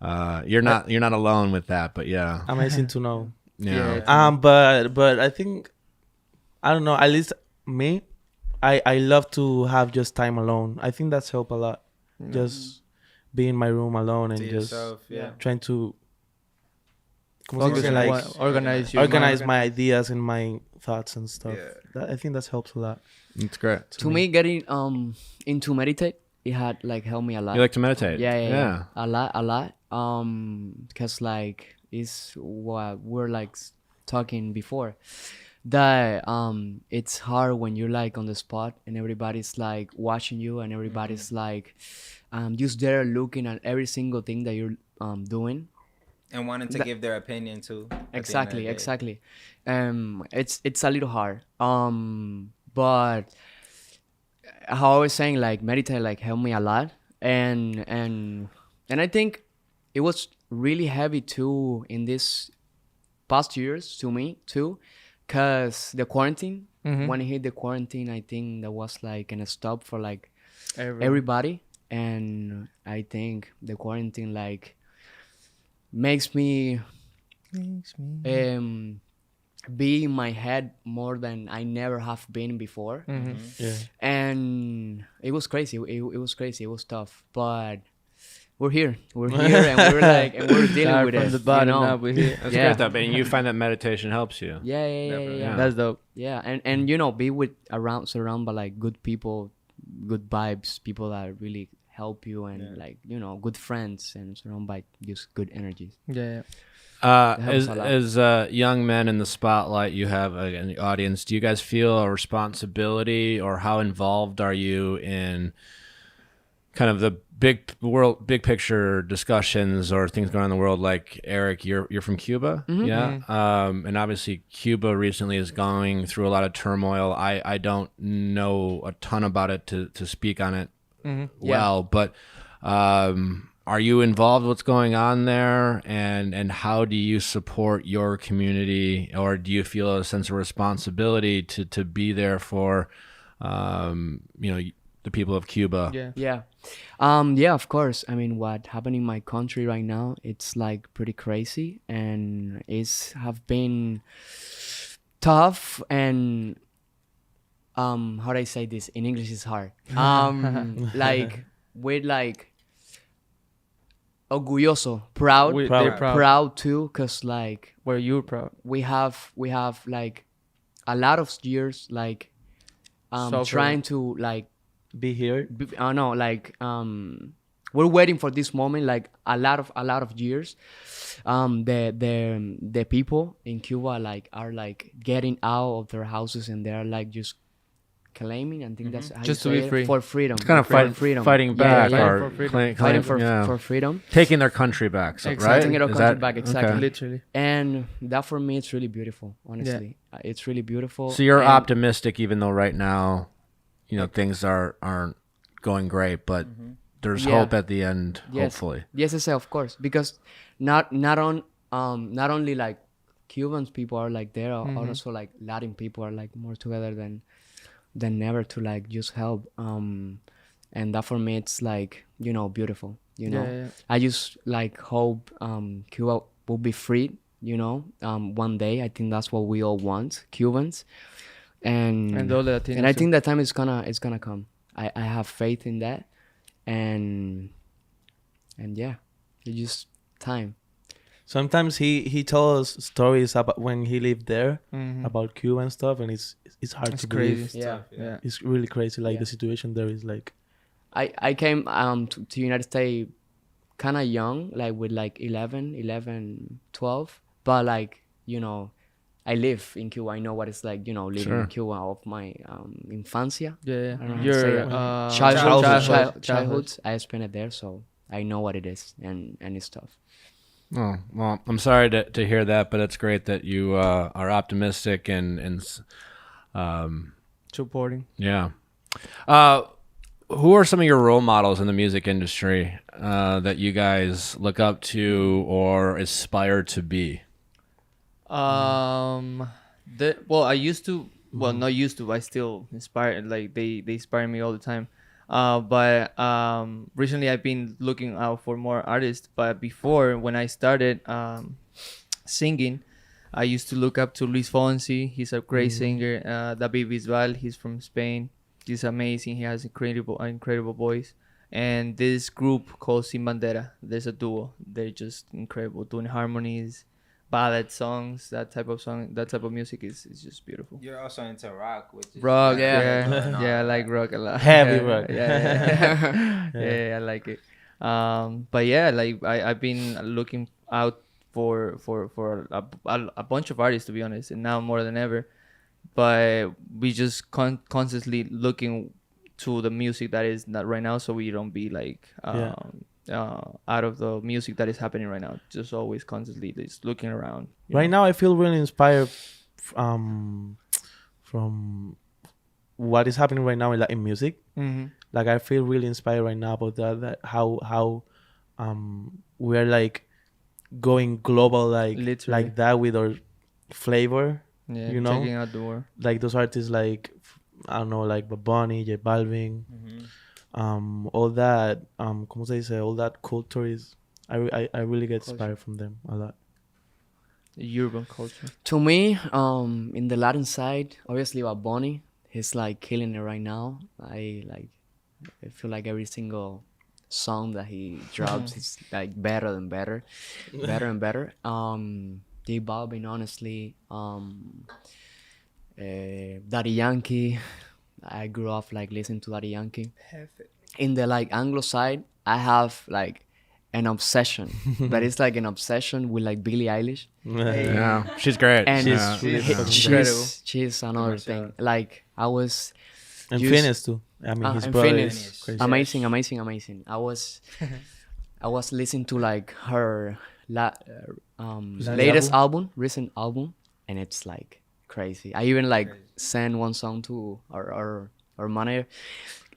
You're not alone with that, but yeah. Amazing to know. Yeah. But I think, I don't know, at least me, I love to have just time alone. I think that's helped a lot. Just be in my room alone and just trying to organize my ideas and my thoughts and stuff. I think that helps a lot. It's great. To me, getting into meditate, it had like helped me a lot. You like to meditate? Yeah. A lot. Because like it's what we're like talking before. That it's hard when you're like on the spot and everybody's like watching you and everybody's like just there looking at every single thing that you're doing and wanting to give their opinion too. Exactly. It's a little hard, but how I was saying, like meditate like helped me a lot, and I think it was really heavy too in this past years to me too. Cause the quarantine, when I hit the quarantine, I think that was like a stop for like everybody, and I think the quarantine like makes me be in my head more than I never have been before. And it was crazy. It was crazy. It was tough, but we're here and we're like, and we're dealing with it. From the bottom up, we're here. That's great though, and you find that meditation helps you. Yeah. That's dope. Yeah, and be surrounded by like good people, good vibes, people that really help you, and like good friends, and surrounded by just good energies. As young men in the spotlight, you have in the audience. Do you guys feel a responsibility, or how involved are you in kind of the big picture discussions or things going on in the world? Like Eric, you're from Cuba, and obviously Cuba recently is going through a lot of turmoil. I don't know a ton about it to speak on it but are you involved with what's going on there, and how do you support your community, or do you feel a sense of responsibility to be there for the people of Cuba? Of course. I mean, what happened in my country right now, it's like pretty crazy, and it's have been tough, and how do I say this in English? Is hard. Like we're like orgulloso, proud too, cause like were you proud? We have like a lot of years like trying to like be here. We're waiting for this moment like a lot of years. The people in Cuba like are like getting out of their houses, and they're like just claiming, I think that's how just you to say be it, free. for freedom. It's kind of fighting back, or fighting for freedom, taking their country back, right? Taking their country back, exactly. Okay. Literally. And that for me, it's really beautiful. Honestly, it's really beautiful. So you're optimistic, even though right now, things aren't going great, but there's hope at the end. Hopefully, yes, of course, because not only like Cubans people are like there, also like Latin people are like more together than ever to like just help. And that for me, it's like beautiful. I just like hope Cuba will be free. One day. I think that's what we all want, Cubans. And all the Latinos, and I think that time is gonna come. I have faith in that, and it's just time. Sometimes he told us stories about when he lived there, about Cuba and stuff, and it's hard to believe. Yeah. It's really crazy. Like the situation there is like. I came to United States kind of young, like with like 11, 12, but like I live in Cuba. I know what it's like, living in Cuba of my infancia. Yeah. I don't know Your childhood. I spent it there, so I know what it is, and it's tough. Oh, well, I'm sorry to hear that, but it's great that you are optimistic and Supporting. yeah. Who are some of your role models in the music industry that you guys look up to or aspire to be? I used to. Well, not used to. I still inspire. Like they inspire me all the time. But recently I've been looking out for more artists. But before, when I started singing, I used to look up to Luis Fonsi. He's a great singer. David Bisbal. He's from Spain. He's amazing. He has incredible voice. And this group called Sin Bandera. There's a duo. They're just incredible, doing harmonies, ballad songs, that type of music is just beautiful. You're also into rock, which is Rock, yeah, I like rock a lot. Heavy rock. Yeah, I like it. But yeah, like I've been looking out for a bunch of artists, to be honest, and now more than ever. But we just constantly looking to the music that is not right now, so we don't be like out of the music that is happening right now. Just always constantly just looking around. Right now, I feel really inspired from what is happening right now in music. Mm-hmm. Like I feel really inspired right now about that how we're like going global, like Literally. like that with our flavor. Yeah, you know, taking out the war. like those artists like I don't know, like Bad Bunny, J Balvin, all that ¿cómo se dice? All that culture is I really get inspired from them a lot. The urban culture. To me, in the Latin side, obviously Bad Bunny, he's like killing it right now. I feel like every single song that he drops is like better and better. J Balvin, honestly, Daddy Yankee. I grew up like listening to Daddy Yankee. In the like Anglo side, I have like an obsession, but it's like an obsession with like Billie Eilish. Yeah, she's great. And She's she's another thing. Like I was And used- Phineas too. I mean, his and brother Phineas. is crazy. Amazing. I was listening to like her latest album, recent album, and it's like crazy. I even like sent one song to our manager,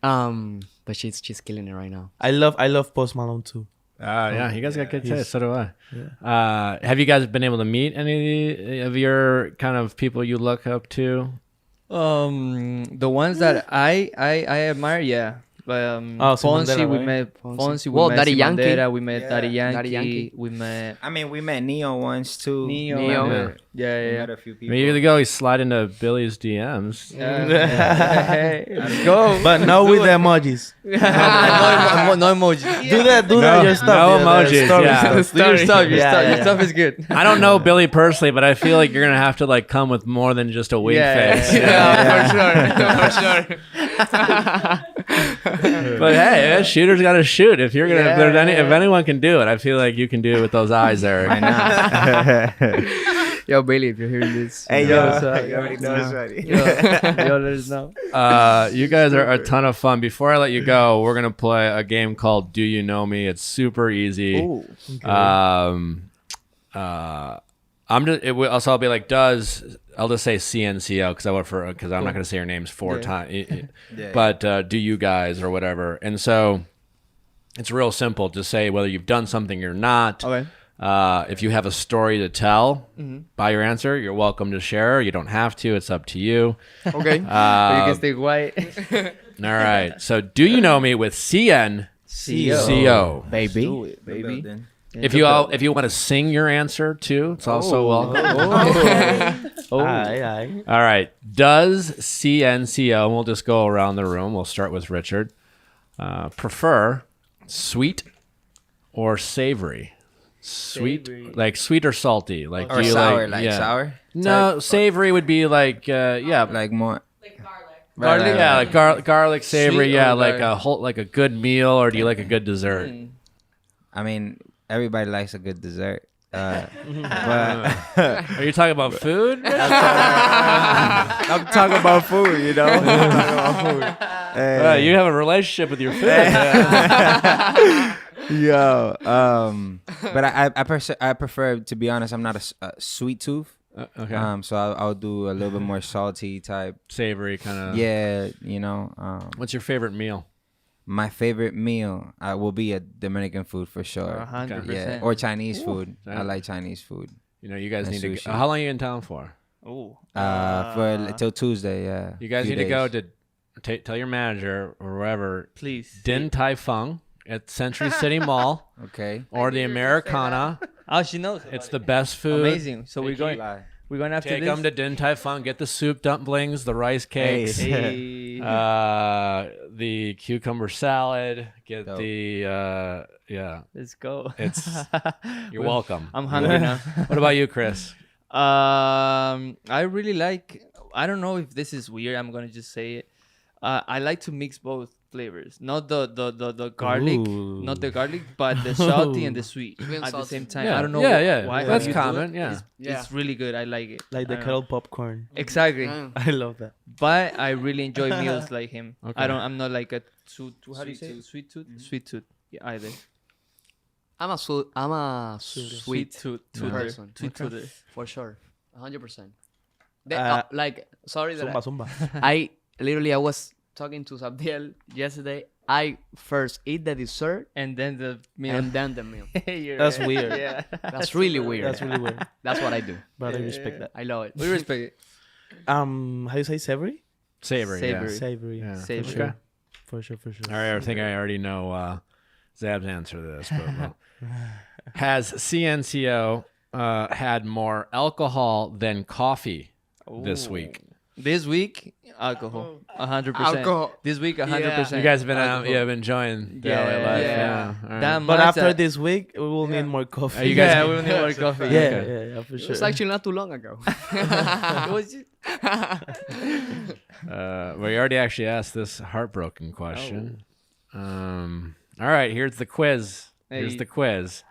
but she's killing it right now. I love Post Malone too. Yeah, you guys got good taste. So do I. Yeah. Have you guys been able to meet any of your kind of people you look up to? The ones that I admire, yeah. But Sin Fonsi, Bandera, we right? met Fonsi. We Well, met Daddy Sin Yankee. Bandera, we met Yeah. Daddy Yankee. Daddy Yankee. We met I mean, we met Neo once too. Neo. Neo. We Yeah. met- Yeah, We yeah. met a few I people. mean, you go slide into Billy's DMs. Hey, let's go. But not with the emojis. no emoji. Do that your stuff. no the emojis, stories, yeah. the stories. Your stuff is good. I don't know Billy personally, but I feel like you're gonna have to like come with more than just a wink face. For sure. But hey, a shooter's got to shoot. If you're gonna, if anyone can do it, I feel like you can do it with those eyes, Eric. Why not? Yo, Bailey, if you're hearing this, Hey, Yo, yo, what's up? you already know it's ready. Yo, let us know. You guys are a ton of fun. Before I let you go, we're gonna play a game called Do You Know Me? It's super easy. Ooh. I'll be like, I'll just say CNCO because I'm not gonna say your names four times. But do you guys or whatever? And so it's real simple. Just say whether you've done something or not. Okay. If you have a story to tell by your answer, you're welcome to share. You don't have to. It's up to you. Okay. But you can stay quiet. All right. So do you know me with CNCO, Baby. Do it, baby. If you want to sing your answer too, it's also welcome. Aye. All right. Does CNCO, and we'll just go around the room. We'll start with Richard. Prefer sweet or savory? Sweet, Savory. like sweet or salty? Like Or do you sour, like sour. No, savory would be like Like more. Garlic? yeah, like garlic savory. Sweet Yeah, or like garlic? a good meal, or do you like a good dessert? I mean, everybody likes a good dessert. But Are you talking about food? I'm talking about food, you know. I'm talking about food. You have a relationship with your food. Yo, but I prefer, to be honest, I'm not a sweet tooth. Okay. So I'll do a little bit more salty type, savory kind of. Yeah, What's your favorite meal? My favorite meal will be a Dominican food for sure. 100%. Yeah, or Chinese food. I like Chinese food. You guys And need sushi. to. How long are you in town for? For till Tuesday. Yeah. You guys Few need to go days. to tell your manager or wherever. Please. Din Tai Fung at Century City Mall Okay. or the Americana. Oh, she knows. It's the best food. Amazing. So we're going after Take this. them to Din Tai Fung. Get the soup dumplings, the rice cakes, Hey. the cucumber salad. Get Dope. the yeah. Let's go. You're welcome. I'm hungry now. What about you, Chris? I really like. I don't know if this is weird. I'm gonna just say it. I like to mix both flavors, not the garlic, Ooh. not the garlic, but the salty and the sweet Sweet and at the salty. same time. Yeah. I don't know Yeah. why. That's how you do common, it. yeah. It's really good. I like it. Like the I don't kettle popcorn. know. Exactly. Yeah. I love that. But I really enjoy meals like him. Okay. I'm not like a how do you say it? Sweet tooth? Sweet tooth. Yeah, either. I'm a sweet tooth person. Sweet tooth. for sure, 100%. Sorry that Zumba. I was talking to Sabdiel yesterday. I first eat the dessert And then the meal. and then the meal. That's weird. Yeah. That's really weird. That's really weird. That's what I do. But I respect that. I love it. We respect it. How you say savory? Savory. Yeah. Savory. Savory. Yeah. Savory. Okay. For sure. All right, I think I already know Zab's answer to this. But has CNCO had more alcohol than coffee this week? This week, alcohol, 100%. Alcohol. This week, 100%. You guys have been alcohol. been enjoying the Yeah, LA life. yeah. All right. That But much after that- this week, we will need more coffee. Are you guys- yeah, we need more coffee. Yeah, for It sure. was actually not too long ago. It was just- We already actually asked this heartbroken question. All right, here's the quiz. Here's Hey. the quiz.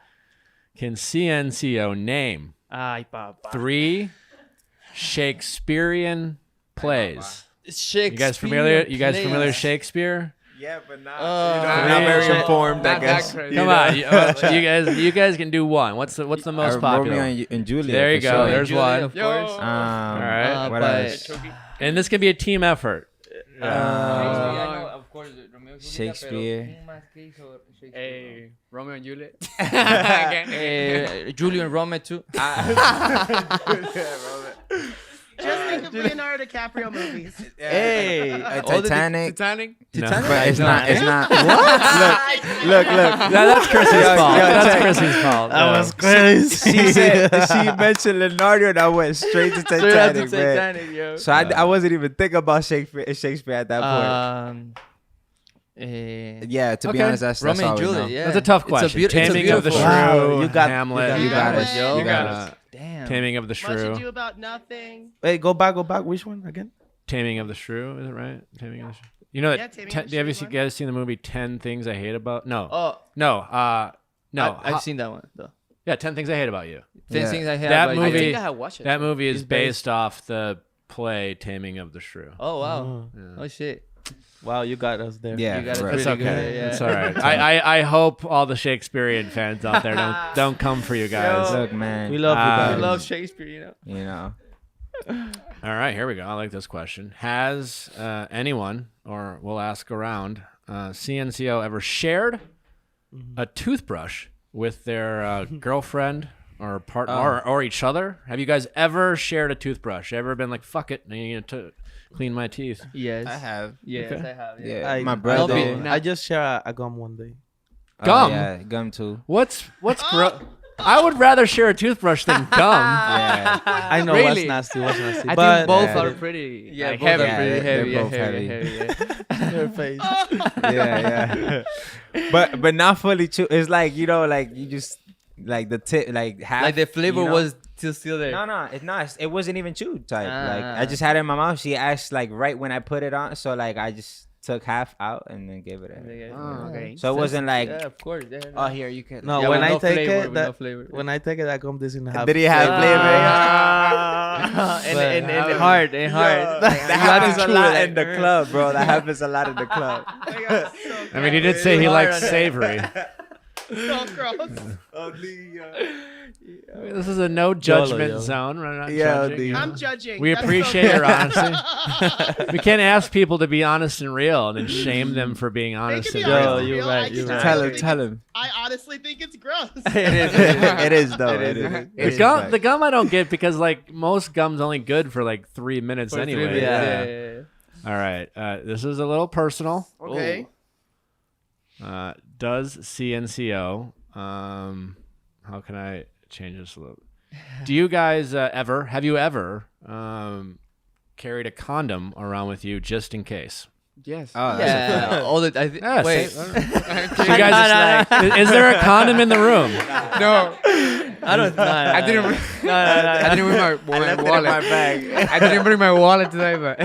Can CNCO name Ay, papá. 3 Shakespearean plays? Shakespeare. You guys familiar? You guys plays. familiar with Shakespeare? Yeah, but not. not very informed, Not that crazy. Come on, you guys can do one. What's the most popular? Romeo and Juliet. There you for go. sure. There's Julia, one. Of course. All right. What but- else? And this can be a team effort. Of course, Shakespeare. Hey, Romeo and Juliet. Julian Rome too. Just think of Leonardo DiCaprio movies. Hey, Titanic. Titanic. But it's not. It's not. What? Look. No, that's Chrissy's fault. That's Chrissy's fault. That was crazy. She said she mentioned Leonardo, and I went straight to Titanic, man. Titanic, yo. So I wasn't even thinking about Shakespeare at that point. Yeah, to be honest, that's Romeo all and we know. Juliet. Yeah, That's a tough question. It's a Taming of the beautiful- Shrew. Wow, you got- Hamlet. You got it. Yo. You got it. Damn. Taming of the Much Shrew. Ado About Nothing. Wait, go back. Which one again? Taming of the Shrew. Is it right? Taming of the Shrew. You know Yeah, that? Taming of the Have you Shrew, guys seen the movie 10 Things I Hate About? No. Oh, No. No. I've seen that one though. Yeah, 10 Things I Hate About You. Ten Yeah. things I have. That I movie- think I have watched it. That movie is It's based- based off the play Taming of the Shrew. Oh wow. Oh shit. Wow, you got us there. Yeah, You got it right. pretty It's okay. good, yeah. It's all right. I hope all the Shakespearean fans out there don't come for you guys. Look, man. We love you Um, guys. I love Shakespeare, you know. You know. All right, here we go. I like this question. Has anyone, or we'll ask around, CNCO ever shared a toothbrush with their girlfriend or partner or each other? Have you guys ever shared a toothbrush? Ever been like, fuck it, I need to clean my teeth? Yes. I have. Yes, Okay. I have. Yeah, my I'll brother. be- I just share a gum one day. Gum? Yeah, gum too. What's I would rather share a toothbrush than gum. Yeah. I know Really? what's nasty. I but think both Yeah. are pretty Yeah, like, both heavy. are pretty Yeah, heavy. they're both heavy. heavy. your face. Yeah. But not fully chew. It's like, like you just like the tip, like half. Like the flavor you know? was still there. No, it's not. It wasn't even chewed type. Like Ah. I just had it in my mouth. She asked like right when I put it on, so like I just took half out and then gave it in. Oh, okay. So it wasn't like. Yeah, of course. Yeah, Oh, here you can. No, Yeah, when with I no take flavor, it, with that no flavor. when I take it, that gum doesn't have. Did he have flavor? and hard, and hard. That happens a lot in the club, bro. That happens a lot in the club. I mean, he did say he likes savory. So gross. This is a no judgment yo. zone. We're not Yeah, judging. you I'm know? judging. We That's so appreciate your honesty. We can't ask people to be honest and real and then shame them for being They honest can and be real. honest and you're real. right, I can you're tell right. Tell you him, think tell it's- him. I honestly think it's gross. It is though. It is. The gum I don't get because like most gum's only good for like 3 minutes anyway. Yeah. All right. This is a little personal. Okay. Does CNCO? How can I change this a little? Do you guys have you ever carried a condom around with you just in case? Yes. Oh, that's Yeah. All the Yeah, wait. so you guys is there a condom in the room? No, I don't. No, I didn't. I didn't bring my wallet. my bag. I didn't bring my wallet today, but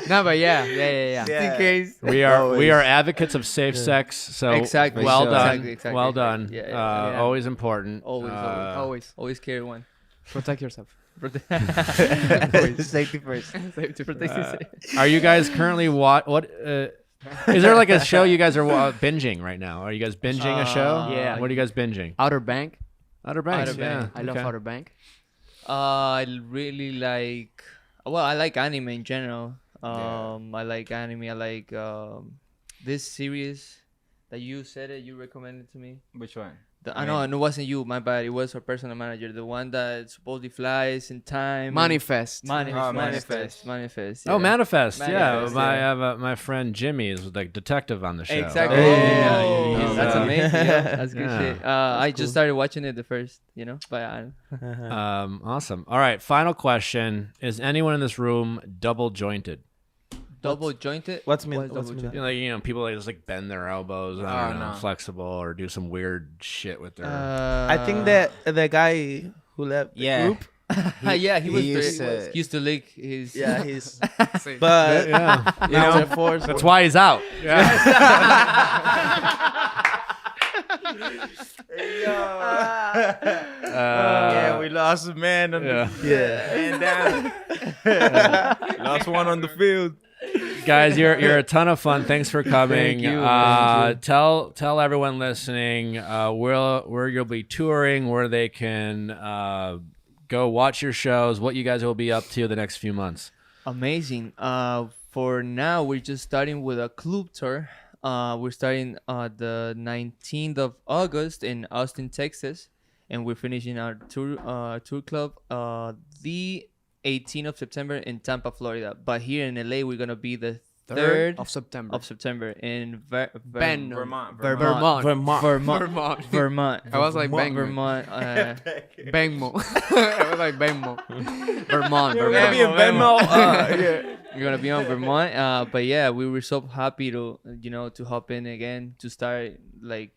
no, but yeah. In case. We are advocates of safe sex. So Exactly. well Sure. done. Exactly. Well done. Yeah. Always important. Always carry one. Protect yourself. Safety first. Are you guys currently what? Is there like a show you guys are binging right now? Are you guys binging a show? Yeah. What are you guys binging? Outer Bank. Outer Banks. Outer Yeah. Banks. I love Okay. Outer Bank. I really like. Well, I like anime in general. I like anime. I like this series that you said it. You recommended to me. Which one? I know, and it wasn't you, my bad. It was our personal manager, the one that supposedly flies in time. Manifest. Manifest. Oh, Manifest. Yeah, Manifest, my friend Jimmy is the detective on the show. Exactly. Oh. Yeah. That's amazing. Yeah. That's good Yeah. shit. I just started watching it the first, but Awesome. All right. Final question: is anyone in this room double jointed? double jointed. What's double mean? People like just like bend their elbows, I don't know, flexible, or do some weird shit with their. I think that the guy who left the Yeah. group. Yeah, he used to lick his. Yeah, he's. But yeah, you know, that's why he's out. Yeah. Yeah, we lost a man. Man down. Lost one on the field. Guys, you're a ton of fun. Thanks for coming. Thank you. Tell everyone listening where you'll be touring, where they can go watch your shows, what you guys will be up to the next few months. Amazing. For now, we're just starting with a club tour. We're starting the 19th of August in Austin, Texas, and we're finishing our tour club the 18th of September in Tampa, Florida. But here in LA, we're gonna be the 3rd of September. in Vermont. Vermont. I was like bang, Vermont. Bangmo. I was like Bangmo. Vermont. We're gonna be in Venmo. We're gonna be on Vermont. But yeah, we were so happy to to hop in again, to start like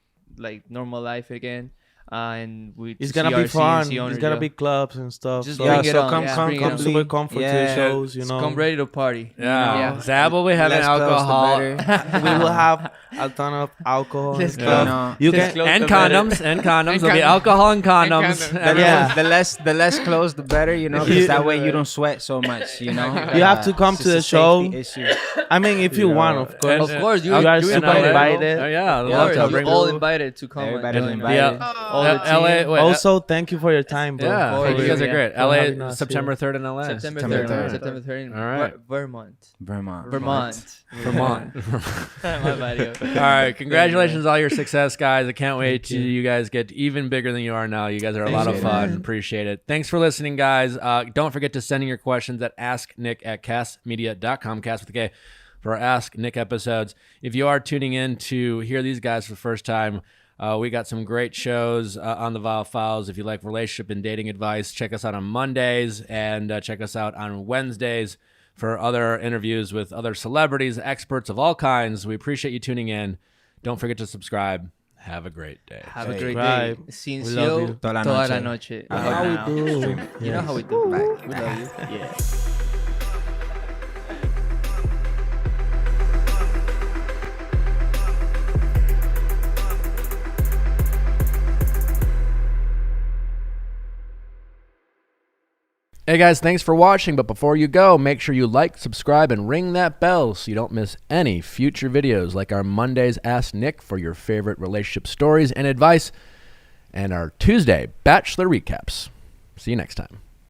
normal life again. And it's gonna be fun. It's gonna be clubs and stuff. Just so bring it on. come super comfort to the shows. Come ready to party. Yeah. Zab will be having alcohol. We will have a ton of alcohol. Let's and go. stuff. You can. And condoms. There'll be alcohol and condoms. Yeah. The less clothes, the better. Because that way you don't sweat so much. You have to come to the show. I mean, if you want, of course. Of course, you are are super invited. invited. Oh, yeah. You're all invited to come. Everybody's and invited. all the team. Also, thank you for your time, bro. Yeah, course. you guys are Yeah. great. For having LA, us September 3rd in LA. September September 3rd. 3rd. September 3rd. All right. Vermont. Vermont. My bad, yo. All right, congratulations on all your success, guys. I can't wait till you guys get even bigger than you are now. You guys are a lot of fun. Appreciate it. Thanks for listening, guys. Don't forget to send in your questions at asknick@castmedia.com, cast with a K, for our Ask Nick episodes. If you are tuning in to hear these guys for the first time, we got some great shows on the Vile Files. If you like relationship and dating advice, check us out on Mondays and check us out on Wednesdays for other interviews with other celebrities, experts of all kinds. We appreciate you tuning in. Don't forget to subscribe. Have a great day. Have a great Bye. day. Since We love you, you. Toda la toda noche. la noche. How we do? You know how we do. Bye. We love you. Yeah. Hey guys, thanks for watching, but before you go, make sure you like, subscribe, and ring that bell so you don't miss any future videos like our Mondays Ask Nick for your favorite relationship stories and advice, and our Tuesday Bachelor Recaps. See you next time.